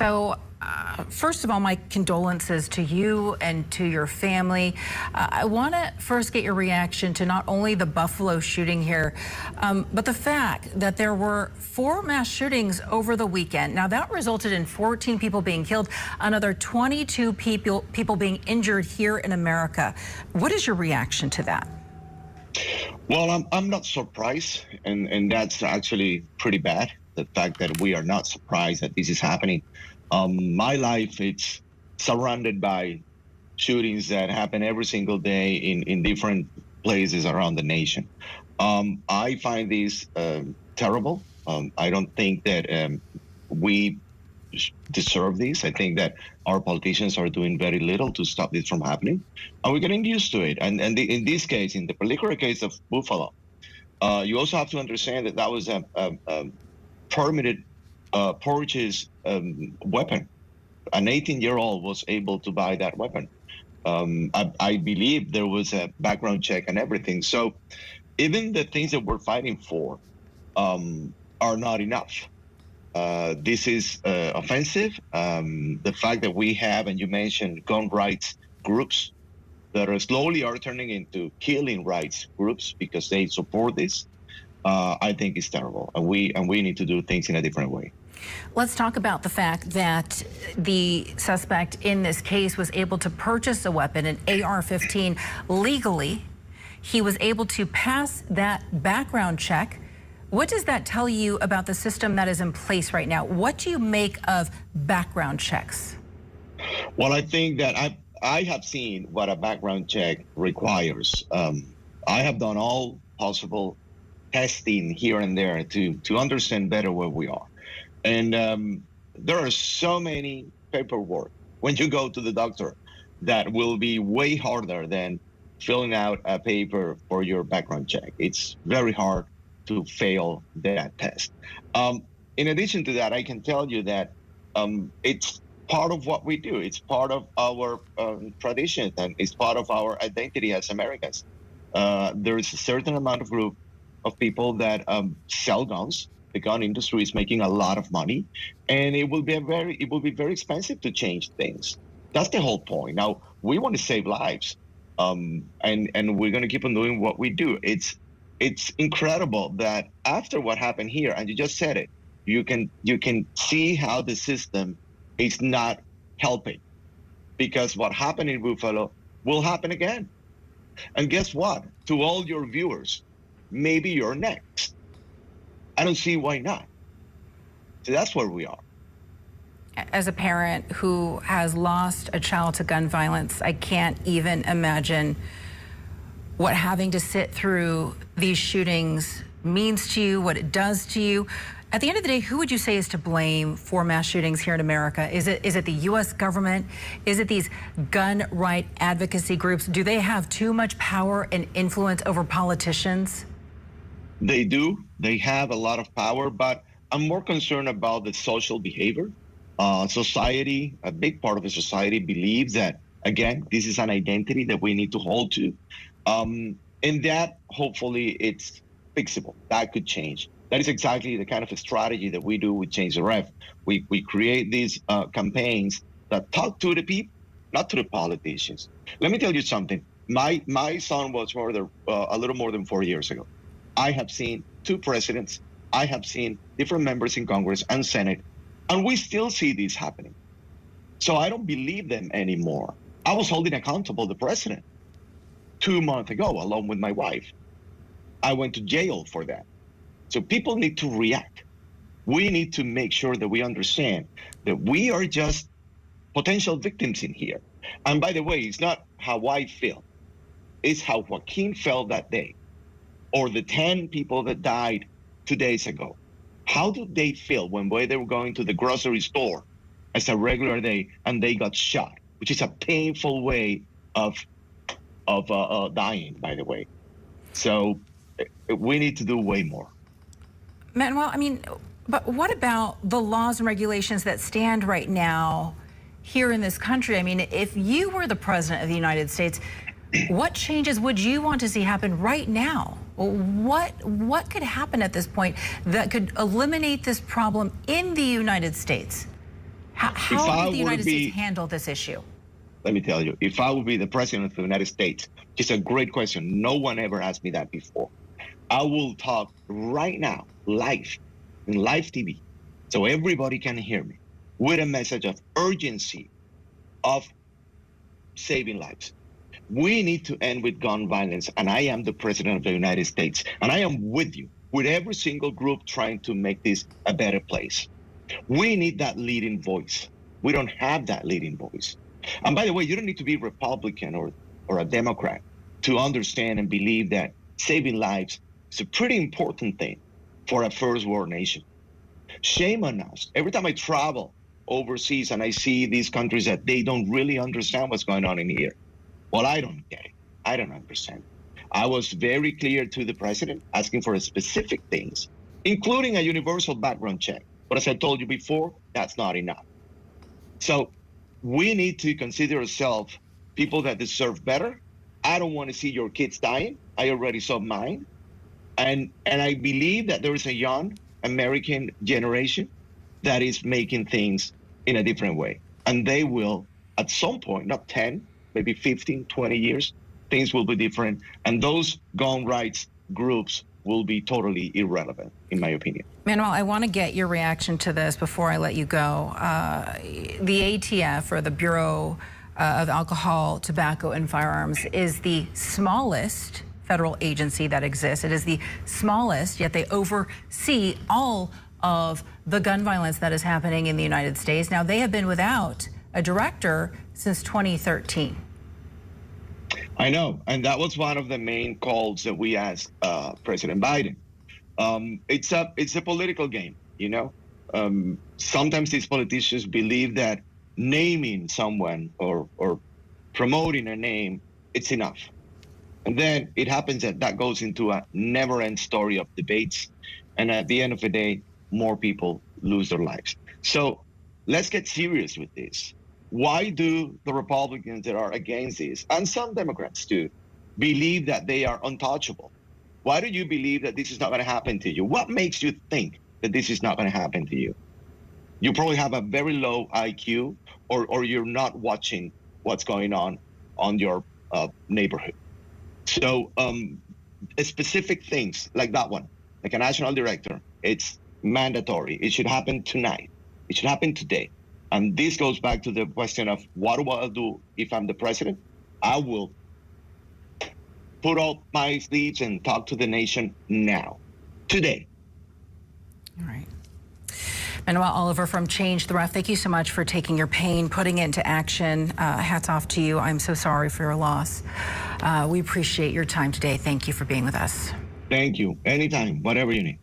So, first of all, my condolences to you and to your family. I want to first get your reaction to not only the Buffalo shooting here, but the fact that there were 4 mass shootings over the weekend. Now, that resulted in 14 people being killed, another 22 people being injured here in America. What is your reaction to that? Well, I'm not surprised, and that's actually pretty bad, the fact that we are not surprised that this is happening. My life, it's surrounded by shootings that happen every single day in different places around the nation. I find this terrible. I don't think that we deserve this. I think that our politicians are doing very little to stop this from happening, and we're getting used to it. And in this case, in the particular case of Buffalo, you also have to understand that that was a permitted purchase weapon. An 18-year-old was able to buy that weapon. I believe there was a background check and everything. So even the things that we're fighting for are not enough. This is offensive. The fact that we have, and you mentioned gun rights groups that are slowly turning into killing rights groups because they support this, I think is terrible. And we need to do things in a different way. Let's talk about the fact that the suspect in this case was able to purchase a weapon, an AR-15, legally. He was able to pass that background check. What does that tell you about the system that is in place right now? What do you make of background checks? Well, I think that I have seen what a background check requires. I have done all possible testing here and there to understand better where we are. And there are so many paperwork when you go to the doctor that will be way harder than filling out a paper for your background check. It's very hard to fail that test. In addition to that, I can tell you that it's part of what we do. It's part of our tradition, and it's part of our identity as Americans. There is a certain amount of people that sell guns. The gun industry is making a lot of money, and it will be very expensive to change things. That's the whole point. Now, we want to save lives, and we're going to keep on doing what we do. It's incredible that after what happened here, and you just said it, you can see how the system is not helping, because what happened in Buffalo will happen again. And guess what? To all your viewers, maybe you're next. I don't see why not. So that's where we are. As a parent who has lost a child to gun violence, I can't even imagine what having to sit through these shootings means to you, what it does to you. At the end of the day, who would you say is to blame for mass shootings here in America? Is it the U.S. government? Is it these gun right advocacy groups? Do they have too much power and influence over politicians? They do. They have a lot of power, but I'm more concerned about the social behavior. Society, a big part of the society believes that, again, this is an identity that we need to hold to. And that, hopefully, it's fixable. That could change. That is exactly the kind of a strategy that we do with ChangeTheRef. We create these campaigns that talk to the people, not to the politicians. Let me tell you something. My son was murdered a little more than 4 years ago. I have seen 2 presidents. I have seen different members in Congress and Senate, and we still see this happening. So I don't believe them anymore. I was holding accountable the president 2 months ago, along with my wife. I went to jail for that. So people need to react. We need to make sure that we understand that we are just potential victims in here. And by the way, it's not how I feel. It's how Joaquin felt that day, or the 10 people that died 2 days ago. How do they feel when they were going to the grocery store as a regular day and they got shot, which is a painful way of dying, by the way. So we need to do way more. Manuel, I mean, but what about the laws and regulations that stand right now here in this country? I mean, if you were the president of the United States, what changes would you want to see happen right now? What could happen at this point that could eliminate this problem in the United States? How did the United States handle this issue? Let me tell you, if I would be the president of the United States, it's a great question. No one ever asked me that before. I will talk right now, live, in live TV, so everybody can hear me, with a message of urgency of saving lives. We need to end with gun violence, and I am the president of the United States, and I am with you, with every single group trying to make this a better place. We need that leading voice. We don't have that leading voice. And by the way, you don't need to be Republican or a Democrat to understand and believe that saving lives is a pretty important thing for a first world nation. Shame on us. Every time I travel overseas and I see these countries that they don't really understand what's going on in here. Well, I don't get it. I don't understand. I was very clear to the president asking for specific things, including a universal background check. But as I told you before, that's not enough. So we need to consider ourselves people that deserve better. I don't want to see your kids dying. I already saw mine. And I believe that there is a young American generation that is making things in a different way. And they will, at some point, not 10, maybe 15, 20 years, things will be different. And those gun rights groups will be totally irrelevant, in my opinion. Manuel, I want to get your reaction to this before I let you go. The ATF, or the Bureau of Alcohol, Tobacco, and Firearms, is the smallest federal agency that exists. It is the smallest, yet they oversee all of the gun violence that is happening in the United States. Now, they have been without a director since 2013. I know, and that was one of the main calls that we asked President Biden. It's a political game, you know. Sometimes these politicians believe that naming someone or promoting a name, it's enough. And then it happens that goes into a never-end story of debates, and at the end of the day, more people lose their lives. So let's get serious with this. Why do the Republicans that are against this, and some Democrats too, believe that they are untouchable? Why do you believe that this is not going to happen to you? What makes you think that this is not going to happen to you? You probably have a very low IQ, or you're not watching what's going on your neighborhood. So specific things like that one, like a national director, it's mandatory. It should happen tonight. It should happen today. And this goes back to the question of what do I do if I'm the president? I will put up my sleeves and talk to the nation now, today. All right. Manuel Oliver from ChangeTheRef, thank you so much for taking your pain, putting it into action. Hats off to you. I'm so sorry for your loss. We appreciate your time today. Thank you for being with us. Thank you. Anytime, whatever you need.